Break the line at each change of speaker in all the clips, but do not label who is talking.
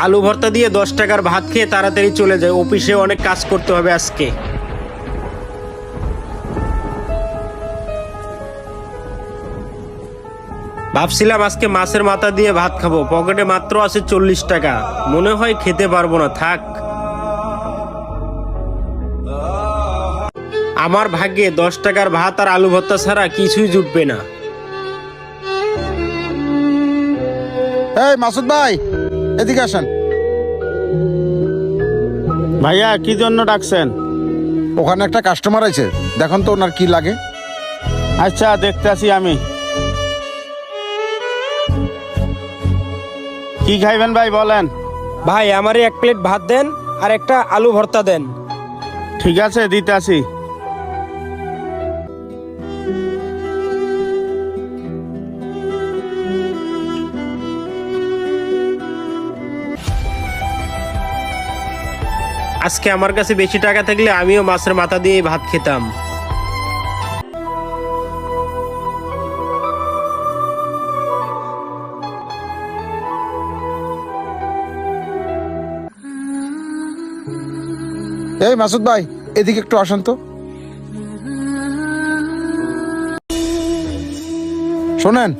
আলু ভর্তা দিয়ে 10 টাকার ভাত খেয়ে তাড়াতাড়ি চলে যায়, অফিসে অনেক কাজ করতে হবে আজকে। ভাবছিলাম আজকে মাছের মাথা দিয়ে ভাত খাবো, পকেটে মাত্র আছে 40 টাকা। মনে হয় খেতে পারবো না, থাক। আমার ভাগ্যে 10 টাকার ভাত আর আলু ভর্তা ছাড়া কিছুই জুটবে না।
এই মাসুদ ভাই, এদিকে আসেন।
ভাইয়া কি জন্য ডাকছেন?
ওখানে একটা কাস্টমার আছে, দেখুন তো ওনার কি লাগে।
আচ্ছা দেখতে আসি আমি। কি খাইবেন ভাই বলেন?
ভাই আমারে 1 প্লেট ভাত দেন আর একটা আলু ভর্তা দেন।
ঠিক আছে দিতে আসি।
আজকে আমার কাছে বেশি টাকা থাকলে আমিও মাছের মাথা দিয়ে ভাত খেতাম।
এই মাসুদ ভাই, এদিকে একটু আসেন তো। শোনেন,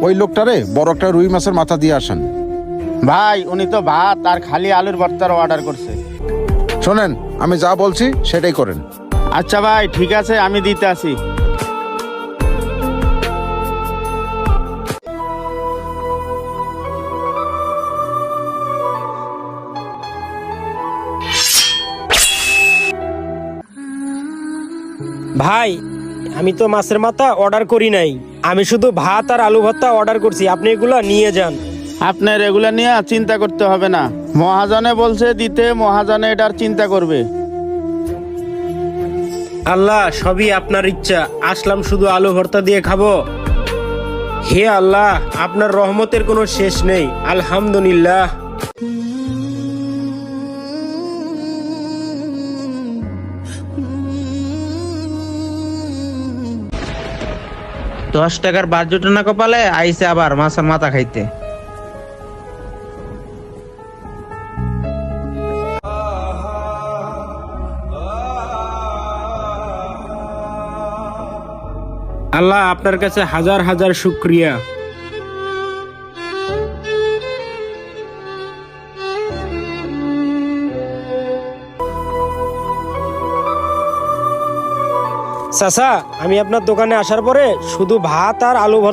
ওই লোকটারে বড় একটা রুই মাছের মাথা দিয়ে আসেন।
ভাই উনি তো ভাত আর খালি আলুর ভর্তার অর্ডার করছে।
শোনেন, আমি যা বলছি সেটাই করেন।
আচ্ছা ভাই ঠিক আছে, আমি দিতে আসি।
ভাই আমি তো মাছের মাথা অর্ডার করি নাই, আমি শুধু ভাত আর আলু ভর্তা অর্ডার করছি, আপনি এগুলো নিয়ে যান।
আপনার এগুলা নিয়ে চিন্তা করতে হবে না, মহাজনে বলছে দিতে, মহাজনে এটার চিন্তা করবে।
আল্লাহ সবই আপনার ইচ্ছা, আসলাম শুধু আলু ভর্তা দিয়ে খাবো। হে আল্লাহ, আপনার রহমতের কোনো শেষ নেই, আলহামদুলিল্লাহ।
$10 বাদ জুটে না কপালে, আইসে আবার মাছের মাথা খাইতে।
আল্লাহ আপনার কাছে হাজার হাজার শুকরিয়া। চাচা, আমি আপনার দোকানে আসার পরে শুধু ভাত আর আলু ভর্তা